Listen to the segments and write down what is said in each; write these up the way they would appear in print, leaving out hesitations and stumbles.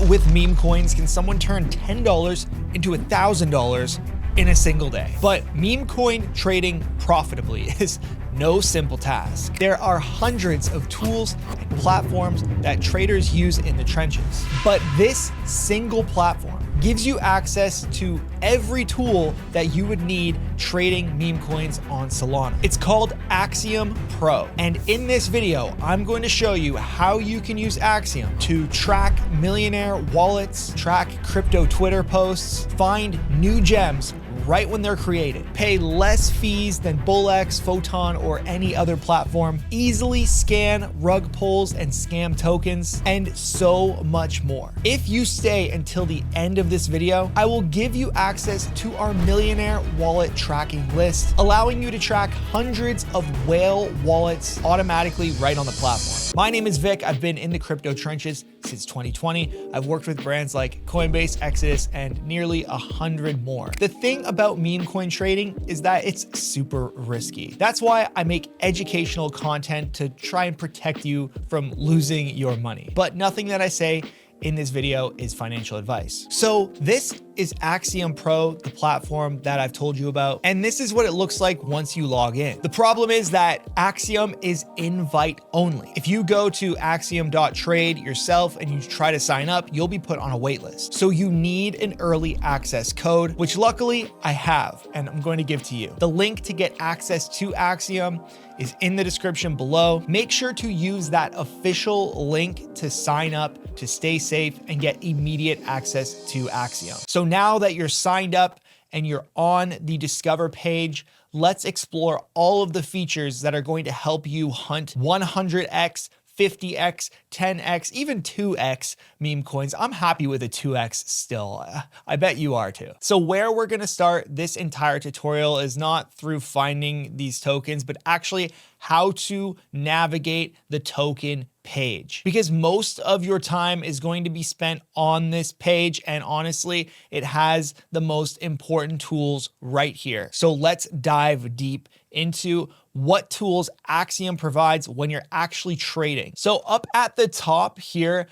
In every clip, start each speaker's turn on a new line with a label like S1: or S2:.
S1: with Memecoins can someone turn $10 into $1,000 in a single day? But Memecoin trading profitably is no simple task. There are hundreds of tools and platforms that traders use in the trenches. But this single platform gives you access to every tool that you would need trading meme coins on Solana. It's called Axiom Pro. And in this video, I'm going to show you how you can use Axiom to track millionaire wallets, track crypto Twitter posts, find new gems right when they're created, pay less fees than BullX, Photon, or any other platform, easily scan rug pulls and scam tokens, and so much more. If you stay until the end of this video, I will give you access to our millionaire wallet tracking list, allowing you to track hundreds of whale wallets automatically right on the platform. My name is Vic. I've been in the crypto trenches since 2020. I've worked with brands like Coinbase, Exodus, and nearly 100 more. The thing about meme coin trading is that it's super risky. That's why I make educational content to try and protect you from losing your money. But nothing that I say in this video is financial advice. So this is Axiom Pro, the platform that I've told you about. And this is what it looks like once you log in. The problem is that Axiom is invite only. If you go to axiom.trade yourself and you try to sign up, you'll be put on a wait list. So you need an early access code, which luckily I have, and I'm going to give to you. The link to get access to Axiom is in the description below. Make sure to use that official link to sign up, to stay safe and get immediate access to Axiom. So now that you're signed up and you're on the Discover page, let's explore all of the features that are going to help you hunt 100x, 50x, 10x, even 2x meme coins. I'm happy with a 2x still. I bet you are too. So where we're gonna start this entire tutorial is not through finding these tokens, but actually how to navigate the token page, because most of your time is going to be spent on this page. And honestly, it has the most important tools right here. So let's dive deep into what tools Axiom provides when you're actually trading. So up at the top here,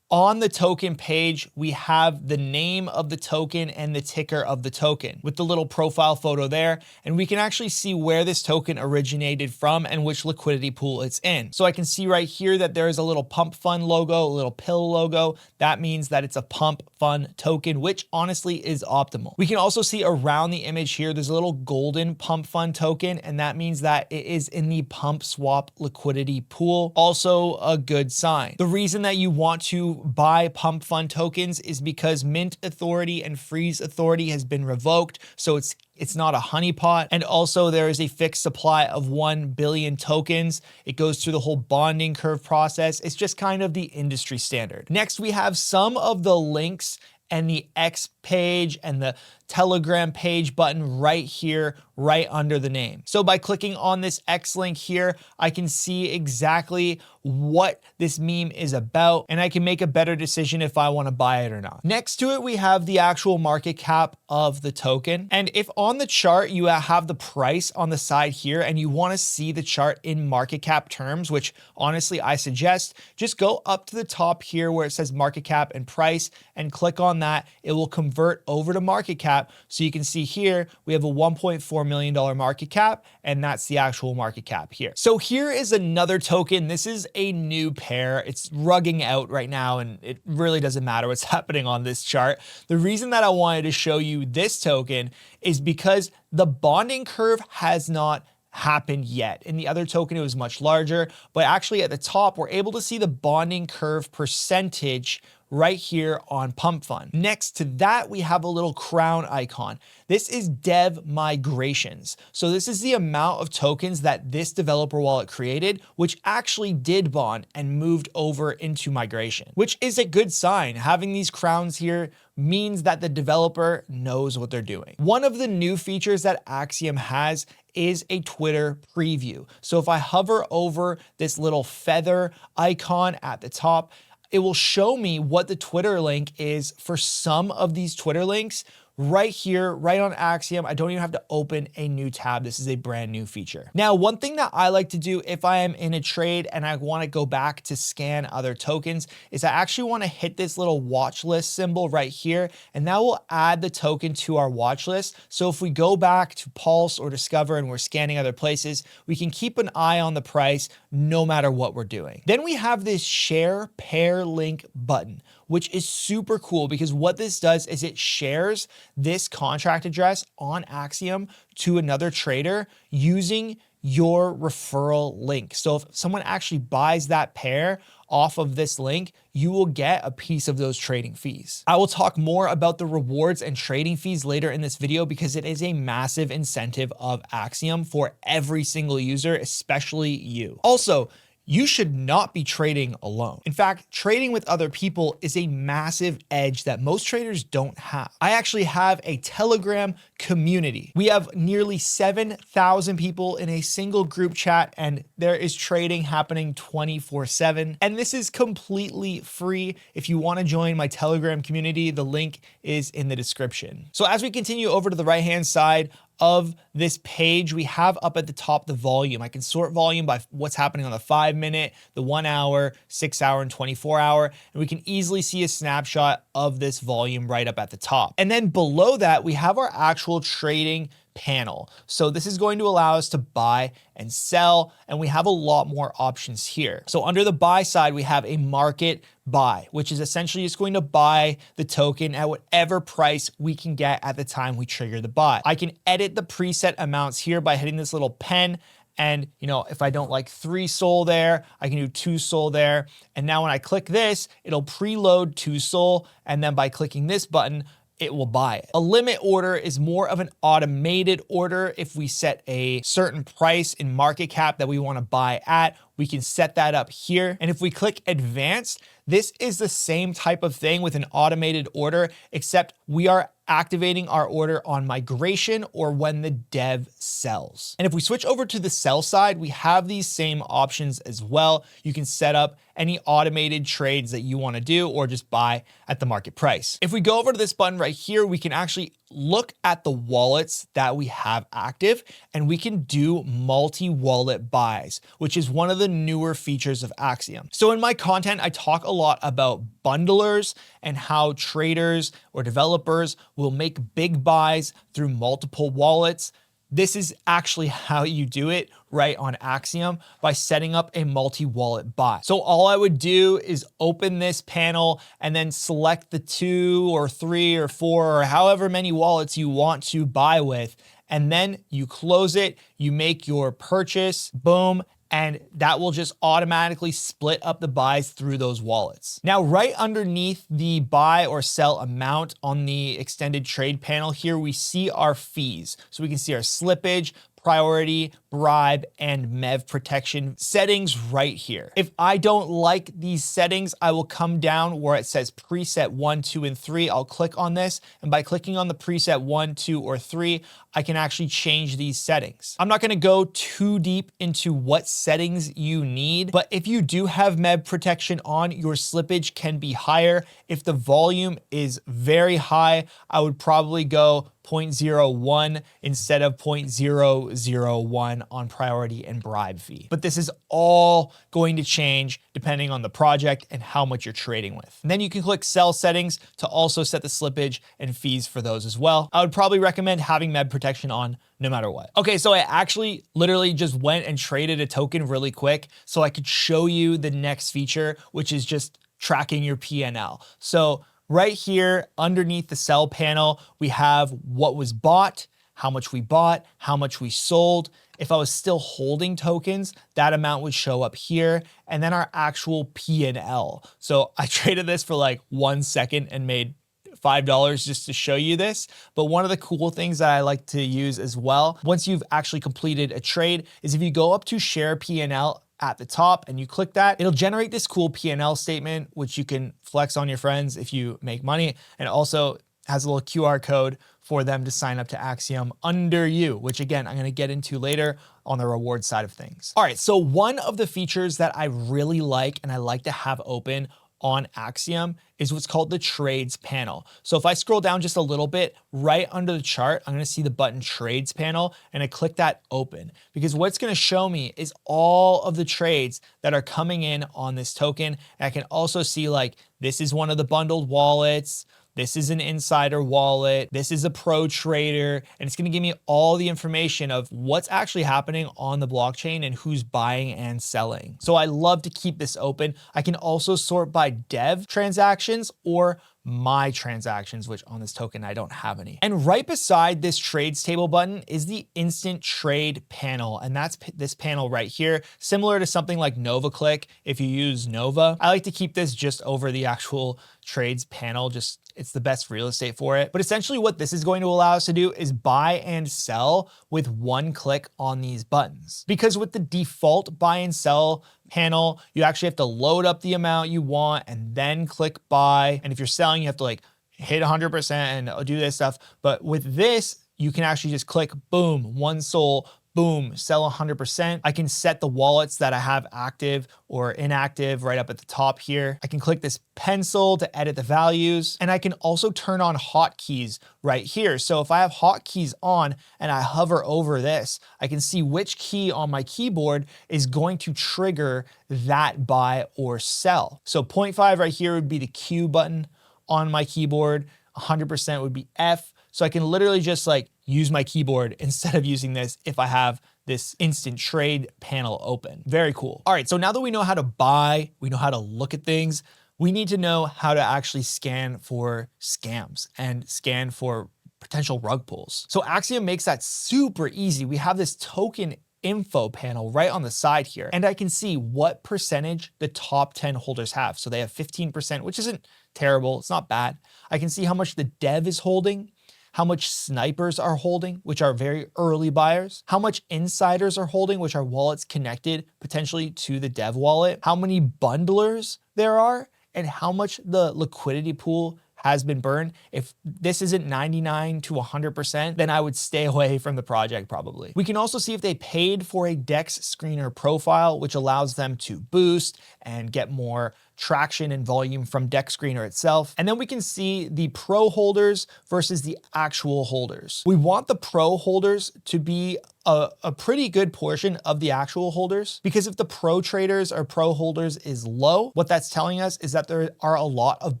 S1: on the token page, we have the name of the token and the ticker of the token with the little profile photo there. And we can actually see where this token originated from and which liquidity pool it's in. So I can see right here that there is a little pump fund logo, a little pill logo. That means that it's a pump fund token, which honestly is optimal. We can also see around the image here, there's a little golden pump fund token, and that means that it is in the pump swap liquidity pool. Also a good sign. The reason that you want to buy pump fund tokens is because mint authority and freeze authority has been revoked. So it's not a honeypot. And also there is a fixed supply of 1 billion tokens. It goes through the whole bonding curve process. It's just kind of the industry standard. Next, we have some of the links and the X page and the Telegram page button right here, right under the name. So by clicking on this X link here, I can see exactly what this meme is about, and I can make a better decision if I want to buy it or not. Next to it, we have the actual market cap of the token. And if on the chart, you have the price on the side here and you want to see the chart in market cap terms, which honestly, I suggest just go up to the top here where it says market cap and price and click on that. It will convert over to market cap. So you can see here, we have a $1.4 million market cap, and that's the actual market cap here. So here is another token. This is a new pair. It's rugging out right now, and it really doesn't matter what's happening on this chart. The reason that I wanted to show you this token is because the bonding curve has not happened yet. In the other token, it was much larger, but actually at the top, we're able to see the bonding curve percentage right here on Pump Fund. Next to that, we have a little crown icon. This is dev migrations. So this is the amount of tokens that this developer wallet created, which actually did bond and moved over into migration, which is a good sign. Having these crowns here means that the developer knows what they're doing. One of the new features that Axiom has is a Twitter preview. So if I hover over this little feather icon at the top, it will show me what the Twitter link is for some of these Twitter links right here, right on Axiom. I don't even have to open a new tab. This is a brand new feature. Now, one thing that I like to do if I am in a trade and I want to go back to scan other tokens is I actually want to hit this little watch list symbol right here, and that will add the token to our watch list. So if we go back to Pulse or Discover and we're scanning other places, we can keep an eye on the price no matter what we're doing. Then we have this share pair link button, which is super cool because what this does is it shares this contract address on Axiom to another trader using your referral link. So if someone actually buys that pair off of this link, you will get a piece of those trading fees. I will talk more about the rewards and trading fees later in this video because it is a massive incentive of Axiom for every single user, especially you. Also, you should not be trading alone. In fact, trading with other people is a massive edge that most traders don't have. I actually have a Telegram community. We have nearly 7,000 people in a single group chat, and there is trading happening 24/7. And this is completely free. If you want to join my Telegram community, the link is in the description. So as we continue over to the right-hand side of this page, we have up at the top the volume. I can sort volume by what's happening on the 5-minute, the 1 hour, 6 hour, and 24 hour. And we can easily see a snapshot of this volume right up at the top. And then below that, we have our actual trading panel. So this is going to allow us to buy and sell, and we have a lot more options here. So under the buy side, we have a market buy, which is essentially just going to buy the token at whatever price we can get at the time we trigger the buy. I can edit the preset amounts here by hitting this little pen. And if I don't like 3 SOL there, I can do 2 SOL there. And now when I click this, it'll preload 2 SOL. And then by clicking this button, it will buy it. A limit order is more of an automated order. If we set a certain price in market cap that we want to buy at, we can set that up here. And if we click advanced, this is the same type of thing with an automated order, except we are activating our order on migration or when the dev sells. And if we switch over to the sell side, we have these same options as well. You can set up any automated trades that you want to do or just buy at the market price. If we go over to this button right here, we can actually look at the wallets that we have active, and we can do multi-wallet buys, which is one of the newer features of Axiom. So in my content, I talk a lot about bundlers and how traders or developers will make big buys through multiple wallets. This is actually how you do it right on Axiom by setting up a multi-wallet buy. So all I would do is open this panel and then select the 2 or 3 or 4 or however many wallets you want to buy with. And then you close it, you make your purchase, boom, and that will just automatically split up the buys through those wallets. Now, right underneath the buy or sell amount on the extended trade panel here, we see our fees. So we can see our slippage, priority, bribe, and MEV protection settings right here. If I don't like these settings, I will come down where it says preset 1, 2, and 3. I'll click on this, and by clicking on the preset 1, 2, or 3, I can actually change these settings. I'm not gonna go too deep into what settings you need, but if you do have MEV protection on, your slippage can be higher. If the volume is very high, I would probably go 0.01 instead of 0.001 on priority and bribe fee. But this is all going to change depending on the project and how much you're trading with. And then you can click sell settings to also set the slippage and fees for those as well. I would probably recommend having MEV protection on no matter what. Okay, so I actually literally just went and traded a token really quick so I could show you the next feature, which is just tracking your PNL. So right here underneath the sell panel, we have what was bought, how much we bought, how much we sold. If I was still holding tokens, that amount would show up here, and then our actual P&L. So I traded this for like 1 second and made $5 just to show you this. But one of the cool things that I like to use as well, once you've actually completed a trade, is if you go up to share P&L at the top and you click that, it'll generate this cool P&L statement, which you can flex on your friends if you make money, and also has a little QR code for them to sign up to Axiom under you, which again, I'm gonna get into later on the reward side of things. All right, so one of the features that I really like and I like to have open on Axiom is what's called the trades panel. So if I scroll down just a little bit, right under the chart, I'm gonna see the button trades panel, and I click that open, because what it's gonna show me is all of the trades that are coming in on this token. And I can also see like, this is one of the bundled wallets, this is an insider wallet, this is a pro trader, and it's gonna give me all the information of what's actually happening on the blockchain and who's buying and selling. So I love to keep this open. I can also sort by dev transactions or my transactions, which on this token, I don't have any. And right beside this trades table button is the instant trade panel. And that's this panel right here, similar to something like NovaClick if you use Nova. I like to keep this just over the actual trades panel, just it's the best real estate for it. But essentially what this is going to allow us to do is buy and sell with one click on these buttons. Because with the default buy and sell panel, you actually have to load up the amount you want and then click buy. And if you're selling, you have to like hit 100% and do this stuff. But with this, you can actually just click, boom, one sold, boom, sell 100%. I can set the wallets that I have active or inactive right up at the top here. I can click this pencil to edit the values, and I can also turn on hotkeys right here. So if I have hotkeys on and I hover over this, I can see which key on my keyboard is going to trigger that buy or sell. So 0.5 right here would be the Q button on my keyboard. 100% would be F. So I can literally just like use my keyboard instead of using this if I have this instant trade panel open. Very cool. All right, so now that we know how to buy, we know how to look at things, we need to know how to actually scan for scams and scan for potential rug pulls. So Axiom makes that super easy. We have this token info panel right on the side here, and I can see what percentage the top 10 holders have. So they have 15%, which isn't terrible, it's not bad. I can see how much the dev is holding, how much snipers are holding, which are very early buyers, how much insiders are holding, which are wallets connected potentially to the dev wallet, how many bundlers there are, and how much the liquidity pool has been burned. If this isn't 99 to 100%, then I would stay away from the project probably. We can also see if they paid for a DEX screener profile, which allows them to boost and get more traction and volume from DEX screener itself. And then we can see the pro holders versus the actual holders. We want the pro holders to be a pretty good portion of the actual holders, because if the pro traders or pro holders is low, what that's telling us is that there are a lot of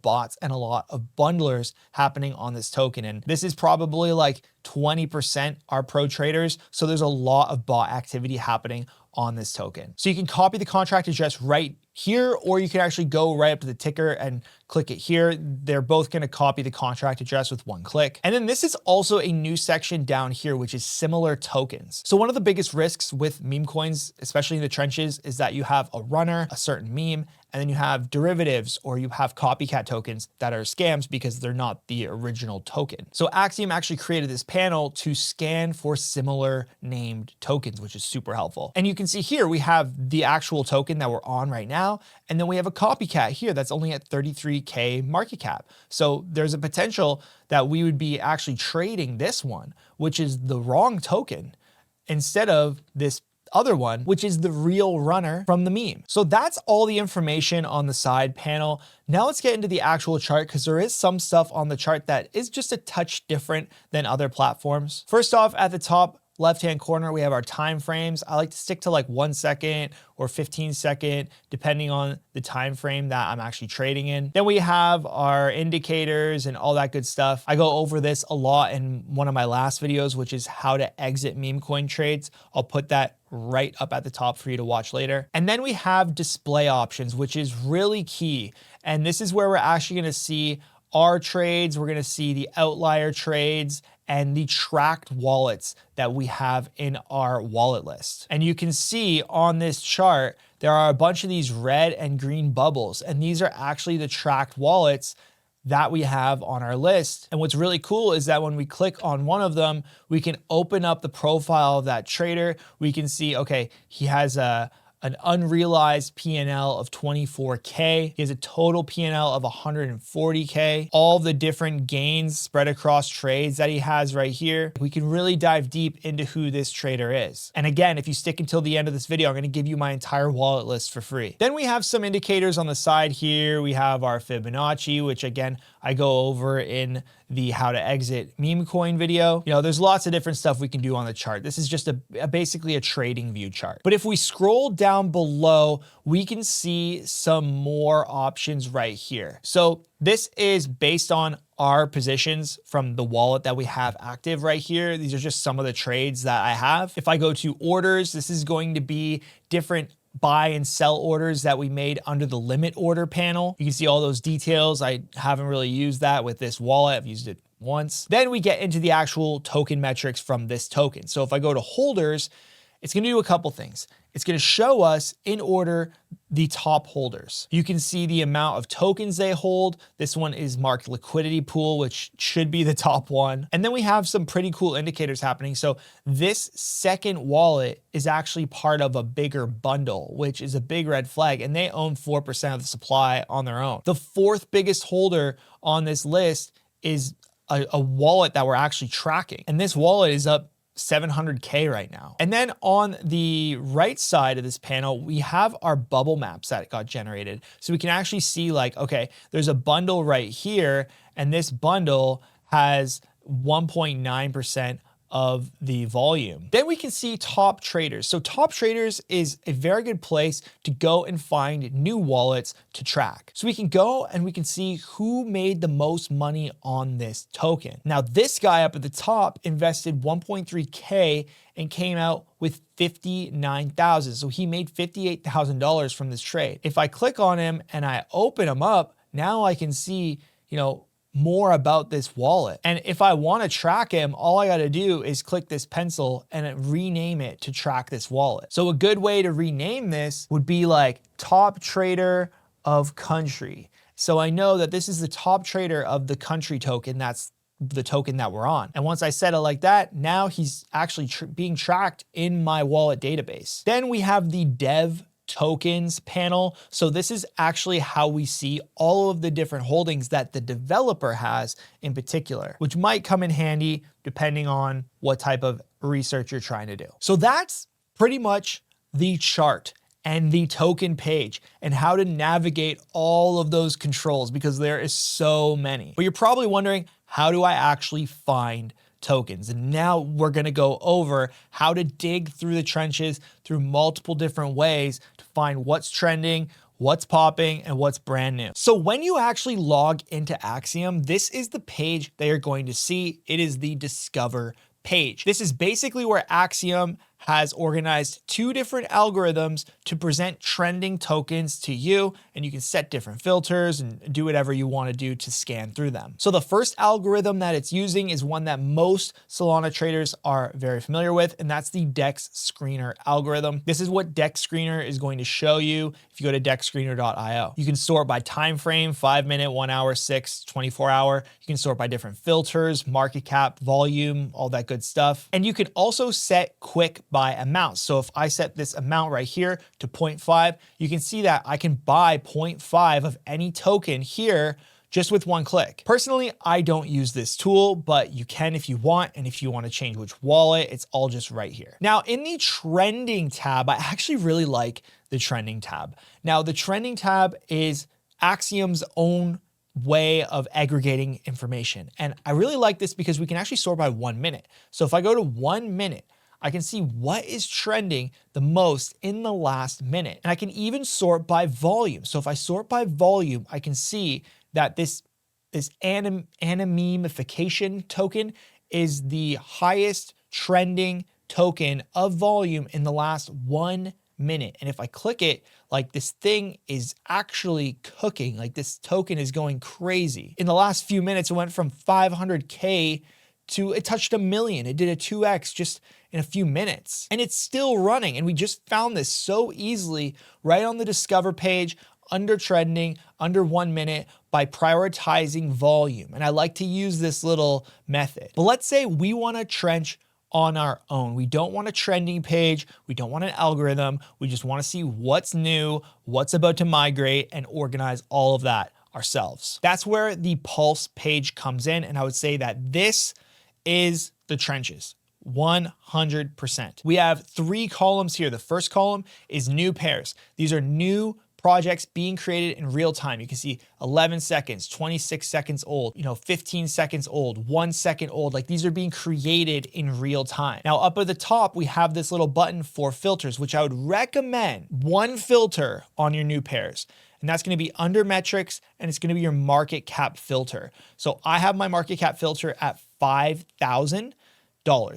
S1: bots and a lot of bundlers happening on this token. And this is probably like 20% are pro traders. So there's a lot of bot activity happening on this token. So you can copy the contract address right here, or you can actually go right up to the ticker and click it here. They're both going to copy the contract address with one click. And then this is also a new section down here, which is similar tokens. So one of the biggest risks with meme coins, especially in the trenches, is that you have a runner, a certain meme, and then you have derivatives or you have copycat tokens that are scams because they're not the original token. So Axiom actually created this panel to scan for similar named tokens, which is super helpful. And you can see here, we have the actual token that we're on right now. And then we have a copycat here that's only at 33K market cap. So there's a potential that we would be actually trading this one, which is the wrong token, instead of this other one, which is the real runner from the meme. So that's all the information on the side panel. Now let's get into the actual chart, because there is some stuff on the chart that is just a touch different than other platforms. First off, at the top left-hand corner, we have our time frames. I like to stick to like 1 second or 15 second, depending on the time frame that I'm actually trading in. Then we have our indicators and all that good stuff. I go over this a lot in one of my last videos, which is how to exit meme coin trades. I'll put that right up at the top for you to watch later. And then we have display options, which is really key. And this is where we're actually gonna see our trades. We're gonna see the outlier trades and the tracked wallets that we have in our wallet list. And you can see on this chart, there are a bunch of these red and green bubbles, and these are actually the tracked wallets that we have on our list. And what's really cool is that when we click on one of them, we can open up the profile of that trader. We can see, okay, he has a an unrealized P&L of 24K. He has a total P&L of 140K. All the different gains spread across trades that he has right here. We can really dive deep into who this trader is. And again, if you stick until the end of this video, I'm going to give you my entire wallet list for free. Then we have some indicators on the side here. We have our Fibonacci, which again, I go over in the how to exit meme coin video. You know, there's lots of different stuff we can do on the chart. This is just basically a trading view chart. But if we scroll down below, we can see some more options right here. So this is based on our positions from the wallet that we have active right here. These are just some of the trades that I have. If I go to orders, this is going to be different buy and sell orders that we made under the limit order panel. You can see all those details. I haven't really used that with this wallet. I've used it once. Then we get into the actual token metrics from this token. So if I go to holders, it's going to do a couple things. It's going to show us in order the top holders. You can see the amount of tokens they hold. This one is marked liquidity pool, which should be the top one. And then we have some pretty cool indicators happening. So this second wallet is actually part of a bigger bundle, which is a big red flag, and they own 4% of the supply on their own. The fourth biggest holder on this list is a wallet that we're actually tracking. And this wallet is up 700K right now. And then on the right side of this panel, we have our bubble maps that got generated. So we can actually see like, okay, there's a bundle right here, and this bundle has 1.9% of the volume. Then we can see top traders. So top traders is a very good place to go and find new wallets to track. So we can go and we can see who made the most money on this token. Now this guy up at the top invested 1.3K and came out with 59,000. So he made $58,000 from this trade. If I click on him and I open him up, now I can see, you know, more about this wallet. And if I want to track him, all I got to do is click this pencil and rename it to track this wallet. So a good way to rename this would be like top trader of country. So I know that this is the top trader of the country token. That's the token that we're on. And once I set it like that, now he's actually being tracked in my wallet database. Then we have the dev tokens panel. So this is actually how we see all of the different holdings that the developer has in particular, which might come in handy depending on what type of research you're trying to do. So that's pretty much the chart and the token page and how to navigate all of those controls, because there is so many. But you're probably wondering, how do I actually find tokens? And now we're going to go over how to dig through the trenches through multiple different ways to find what's trending, what's popping, and what's brand new. So when you actually log into Axiom, this is the page that you're going to see. It is the Discover page. This is basically where Axiom has organized two different algorithms to present trending tokens to you, and you can set different filters and do whatever you want to do to scan through them. So the first algorithm that it's using is one that most Solana traders are very familiar with, and that's the DEX Screener algorithm. This is what DEX Screener is going to show you if you go to dexscreener.io. You can sort by time frame, 5 minute, 1 hour, 6, 24 hour. You can sort by different filters, market cap, volume, all that good stuff. And you can also set quick buy amounts. So if I set this amount right here to 0.5, you can see that I can buy 0.5 of any token here just with one click. Personally, I don't use this tool, but you can if you want. And if you want to change which wallet, it's all just right here. Now in the trending tab, I actually really like the trending tab. Now the trending tab is Axiom's own way of aggregating information. And I really like this because we can actually sort by 1 minute. So if I go to 1 minute, I can see what is trending the most in the last minute. And I can even sort by volume. So if I sort by volume, I can see that this anonymization token is the highest trending token of volume in the last 1 minute. And if I click it, like this thing is actually cooking, like this token is going crazy. In the last few minutes, it went from 500K to it touched 1 million. It did a 2x just in a few minutes, and it's still running. And we just found this so easily right on the Discover page under trending, under 1 minute by prioritizing volume. And I like to use this little method. But let's say we want to trench on our own. We don't want a trending page. We don't want an algorithm. We just want to see what's new, what's about to migrate, and organize all of that ourselves. That's where the Pulse page comes in. And I would say that this is the trenches. 100%. We have 3 columns here. The first column is new pairs. These are new projects being created in real time. You can see 11 seconds, 26 seconds old, 15 seconds old, 1 second old. Like, these are being created in real time. Now, up at the top, we have this little button for filters, which I would recommend 1 filter on your new pairs. And that's going to be under metrics, and it's going to be your market cap filter. So I have my market cap filter at $5,000.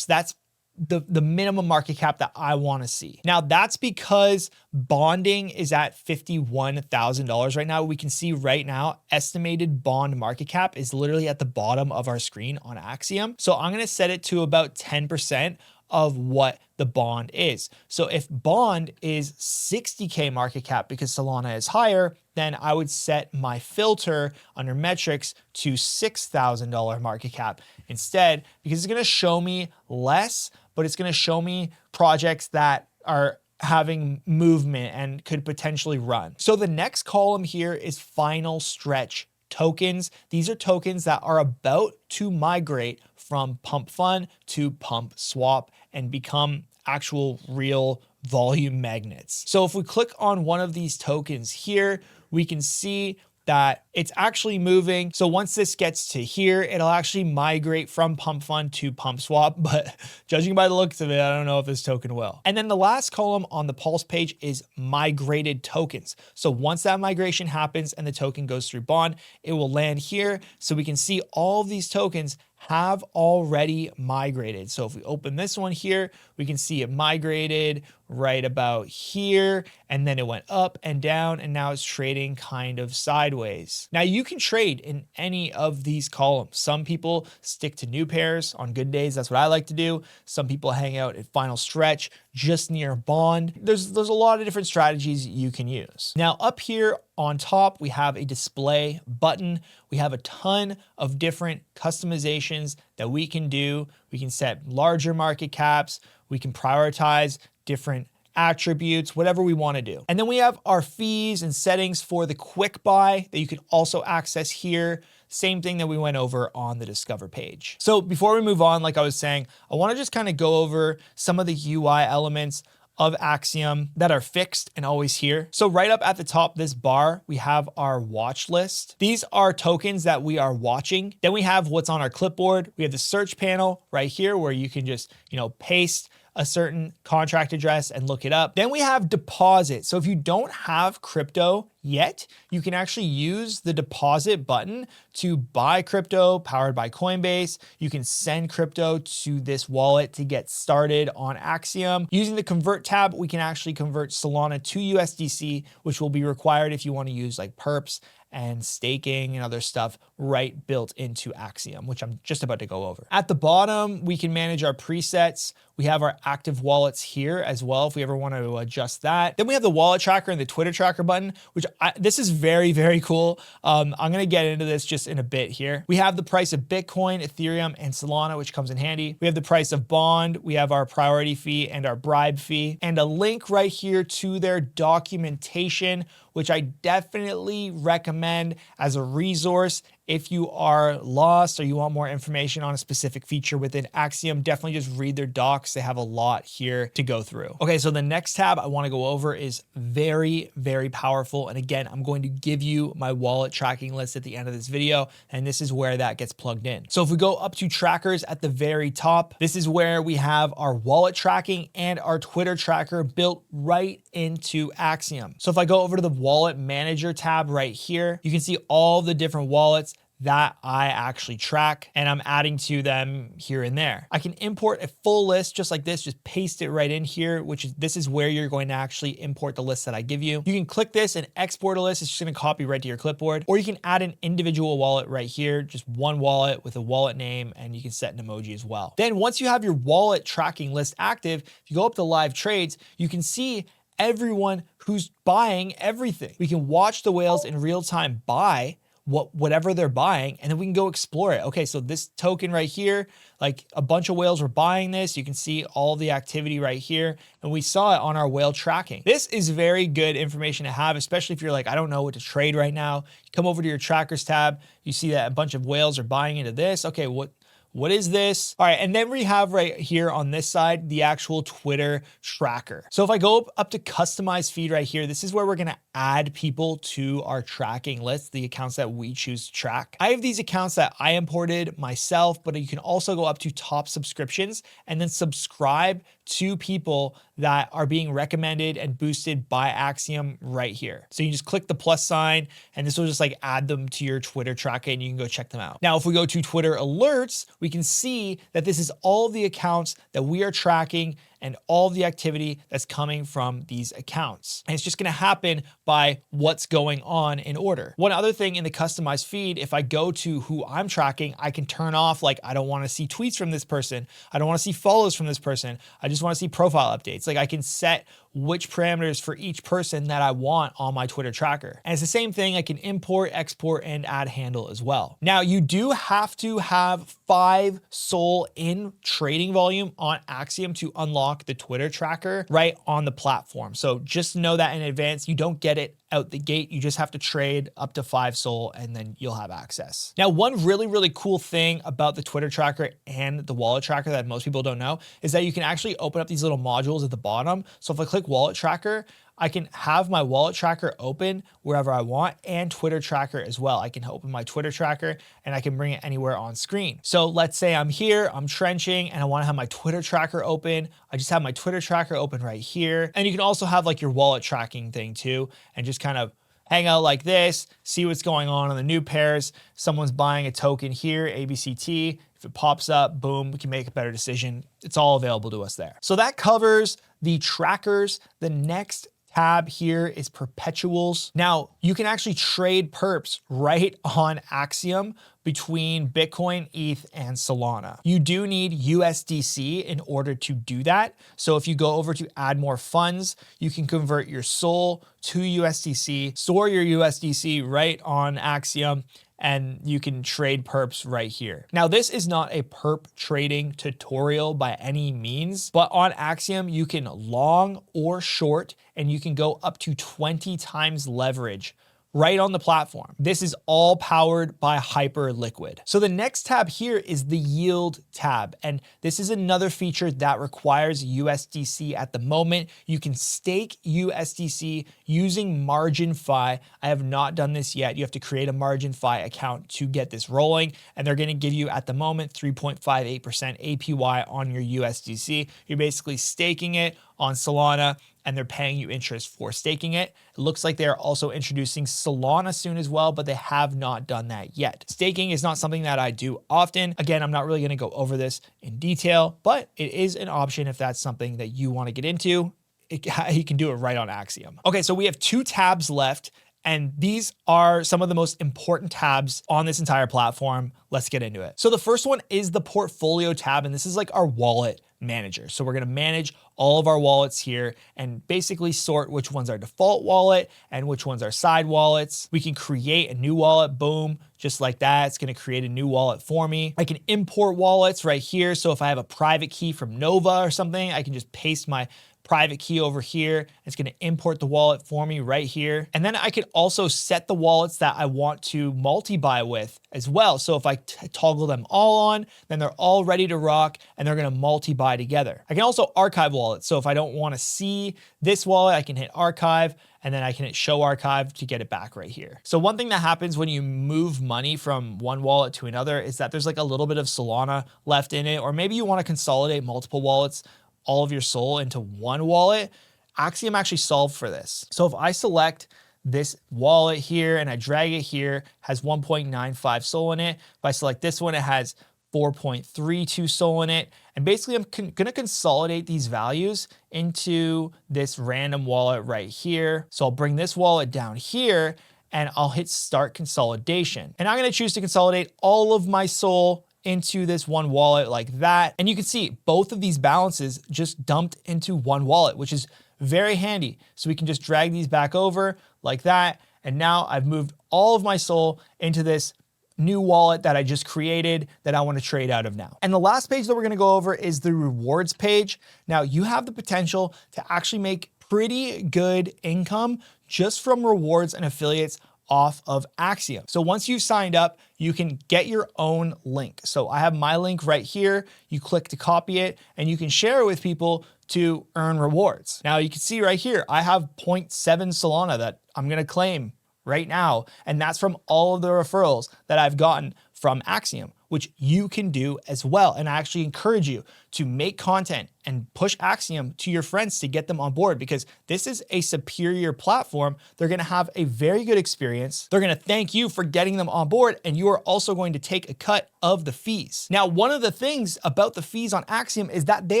S1: That's the minimum market cap that I want to see. Now, that's because bonding is at $51,000 right now. We can see right now, estimated bond market cap is literally at the bottom of our screen on Axiom. So I'm going to set it to about 10% of what the bond is. So if bond is 60K market cap because Solana is higher, then I would set my filter under metrics to $6,000 market cap instead, because it's going to show me less, but it's going to show me projects that are having movement and could potentially run. So the next column here is final stretch tokens. These are tokens that are about to migrate from pump fund to pump swap and become actual real volume magnets. So if we click on one of these tokens here, we can see that it's actually moving. So once this gets to here, it'll actually migrate from pump fund to pump swap. But judging by the looks of it, I don't know if this token will. And then the last column on the Pulse page is migrated tokens. So once that migration happens and the token goes through bond, it will land here. So we can see all of these tokens have already migrated. So if we open this one here, we can see it migrated right about here, and then it went up and down, and now it's trading kind of sideways. Now you can trade in any of these columns. Some people stick to new pairs on good days. That's what I like to do. Some people hang out at final stretch just near bond. There's a lot of different strategies you can use. Now up here on top, we have a display button. We have a ton of different customizations that we can do. We can set larger market caps. We can prioritize different attributes, whatever we want to do. And then we have our fees and settings for the quick buy that you can also access here. Same thing that we went over on the Discover page. So before we move on, like I was saying, I want to just kind of go over some of the UI elements of Axiom that are fixed and always here. So right up at the top, this bar, we have our watch list. These are tokens that we are watching. Then we have what's on our clipboard. We have the search panel right here where you can just, paste a certain contract address and look it up. Then we have deposit. So if you don't have crypto yet, you can actually use the deposit button to buy crypto powered by Coinbase. You can send crypto to this wallet to get started on Axiom. Using the convert tab, we can actually convert Solana to USDC, which will be required if you want to use like perps and staking and other stuff right built into Axiom, which I'm just about to go over. At the bottom, we can manage our presets. We have our active wallets here as well if we ever want to adjust that. Then we have the wallet tracker and the Twitter tracker button, which this is very, very cool. I'm going to get into this just in a bit here. We have the price of Bitcoin, Ethereum, and Solana, which comes in handy. We have the price of bond. We have our priority fee and our bribe fee, and a link right here to their documentation, which I definitely recommend as a resource. If you are lost or you want more information on a specific feature within Axiom, definitely just read their docs. They have a lot here to go through. Okay, so the next tab I want to go over is very, very powerful. And again, I'm going to give you my wallet tracking list at the end of this video, and this is where that gets plugged in. So if we go up to trackers at the very top, this is where we have our wallet tracking and our Twitter tracker built right into Axiom. So if I go over to the wallet manager tab right here, you can see all the different wallets that I actually track, and I'm adding to them here and there. I can import a full list just like this, just paste it right in here, this is where you're going to actually import the list that I give you. You can click this and export a list. It's just going to copy right to your clipboard, or you can add an individual wallet right here, just one wallet with a wallet name, and you can set an emoji as well. Then once you have your wallet tracking list active, if you go up to live trades, you can see everyone who's buying everything. We can watch the whales in real time buy whatever they're buying, and then we can go explore it. Okay, so this token right here, like a bunch of whales were buying this. You can see all the activity right here, and we saw it on our whale tracking. This is very good information to have, especially if you're like, I don't know what to trade right now. You come over to your trackers tab, you see that a bunch of whales are buying into this. Okay, what is this? All right, and then we have right here on this side, the actual Twitter tracker. So if I go up to customize feed right here, this is where we're gonna add people to our tracking list, the accounts that we choose to track. I have these accounts that I imported myself, but you can also go up to top subscriptions and then subscribe to people that are being recommended and boosted by Axiom right here. So you just click the plus sign and this will just like add them to your Twitter tracker and you can go check them out. Now, if we go to Twitter alerts, we can see that this is all of the accounts that we are tracking and all of the activity that's coming from these accounts. And it's just gonna happen by what's going on in order. One other thing in the customized feed, if I go to who I'm tracking, I can turn off, like, I don't wanna see tweets from this person. I don't wanna see follows from this person. I just wanna see profile updates. Like I can set which parameters for each person that I want on my Twitter tracker. And it's the same thing, I can import, export, and add handle as well. Now you do have to have 5 SOL in trading volume on Axiom to unlock the Twitter tracker right on the platform. So just know that in advance, you don't get it out the gate. You just have to trade up to 5 SOL and then you'll have access. Now, one really cool thing about the Twitter tracker and the wallet tracker that most people don't know is that you can actually open up these little modules at the bottom. So if I click wallet tracker, I can have my wallet tracker open wherever I want and Twitter tracker as well. I can open my Twitter tracker and I can bring it anywhere on screen. So let's say I'm here, I'm trenching and I want to have my Twitter tracker open. I just have my Twitter tracker open right here. And you can also have like your wallet tracking thing too, and just kind of hang out like this, see what's going on the new pairs. Someone's buying a token here, ABCT. If it pops up, boom, we can make a better decision. It's all available to us there. So that covers the trackers. The next tab here is perpetuals. Now you can actually trade perps right on Axiom between Bitcoin, ETH, and Solana. You do need USDC in order to do that. So if you go over to add more funds, you can convert your SOL to USDC, store your USDC right on Axiom, and you can trade perps right here. Now, this is not a perp trading tutorial by any means, but on Axiom, you can long or short, and you can go up to 20 times leverage right on the platform. This is all powered by Hyperliquid. So the next tab here is the yield tab. And this is another feature that requires USDC at the moment. You can stake USDC using MarginFi. I have not done this yet. You have to create a MarginFi account to get this rolling. And they're gonna give you at the moment 3.58% APY on your USDC. You're basically staking it on Solana and they're paying you interest for staking it. It looks like they're also introducing Solana soon as well, but they have not done that yet. Staking is not something that I do often. Again, I'm not really gonna go over this in detail, but it is an option if that's something that you wanna get into. You can do it right on Axiom. Okay, so we have 2 tabs left, and these are some of the most important tabs on this entire platform. Let's get into it. So the first one is the portfolio tab, and this is like our wallet manager. So we're gonna manage all of our wallets here and basically sort which one's our default wallet and which one's our side wallets. We can create a new wallet, boom, just like that. It's gonna create a new wallet for me. I can import wallets right here. So if I have a private key from Nova or something, I can just paste my private key over here. It's gonna import the wallet for me right here. And then I could also set the wallets that I want to multi-buy with as well. So if I toggle them all on, then they're all ready to rock and they're gonna multi-buy together. I can also archive wallets. So if I don't wanna see this wallet, I can hit archive and then I can hit show archive to get it back right here. So one thing that happens when you move money from one wallet to another is that there's like a little bit of Solana left in it, or maybe you wanna consolidate multiple wallets, all of your SOL into one wallet. Axiom actually solved for this. So if I select this wallet here and I drag it here, has 1.95 SOL in it. If I select this one, it has 4.32 SOL in it. And basically I'm gonna consolidate these values into this random wallet right here. So I'll bring this wallet down here and I'll hit start consolidation. And I'm gonna choose to consolidate all of my SOL into this one wallet like that. And you can see both of these balances just dumped into one wallet, which is very handy. So we can just drag these back over like that. And now I've moved all of my SOL into this new wallet that I just created that I want to trade out of now. And the last page that we're going to go over is the rewards page. Now you have the potential to actually make pretty good income just from rewards and affiliates off of Axiom. So once you've signed up, you can get your own link. So I have my link right here. You click to copy it and you can share it with people to earn rewards. Now you can see right here, I have 0.7 Solana that I'm going to claim right now. And that's from all of the referrals that I've gotten from Axiom, which you can do as well. And I actually encourage you to make content and push Axiom to your friends to get them on board, because this is a superior platform. They're going to have a very good experience. They're going to thank you for getting them on board. And you are also going to take a cut of the fees. Now, one of the things about the fees on Axiom is that they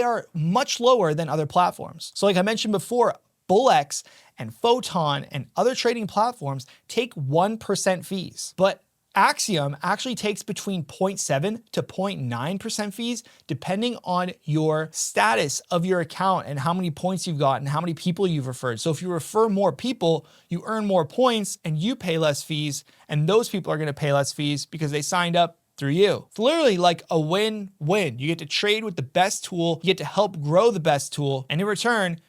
S1: are much lower than other platforms. So like I mentioned before, BullX and Photon and other trading platforms take 1% fees, but Axiom actually takes between 0.7 to 0.9% fees, depending on your status of your account and how many points you've got and how many people you've referred. So if you refer more people, you earn more points and you pay less fees, and those people are going to pay less fees because they signed up through you. It's literally like a win-win. You get to trade with the best tool, you get to help grow the best tool, and in return,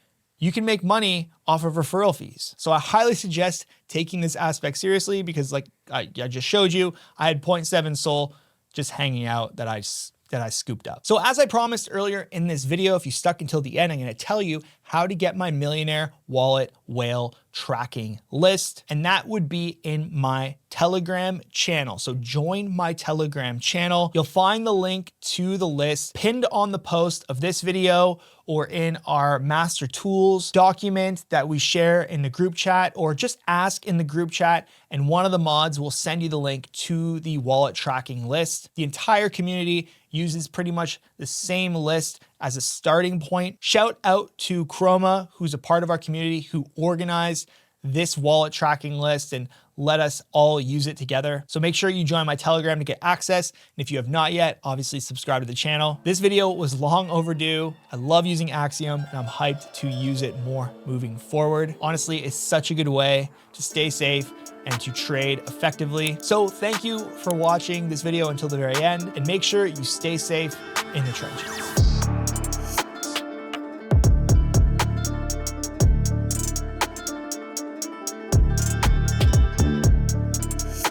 S1: you can make money off of referral fees. So I highly suggest taking this aspect seriously, because like I just showed you, I had 0.7 SOL just hanging out that I scooped up. So as I promised earlier in this video, if you stuck until the end, I'm gonna tell you how to get my Millionaire Wallet Whale tracking list. And that would be in my Telegram channel. So join my Telegram channel. You'll find the link to the list pinned on the post of this video, or in our master tools document that we share in the group chat, or just ask in the group chat and one of the mods will send you the link to the wallet tracking list. The entire community uses pretty much the same list as a starting point. Shout out to Chroma, who's a part of our community, who organized this wallet tracking list and let us all use it together. So make sure you join my Telegram to get access. And if you have not yet, obviously subscribe to the channel. This video was long overdue. I love using Axiom and I'm hyped to use it more moving forward. Honestly, it's such a good way to stay safe and to trade effectively. So thank you for watching this video until the very end, and make sure you stay safe in the trenches.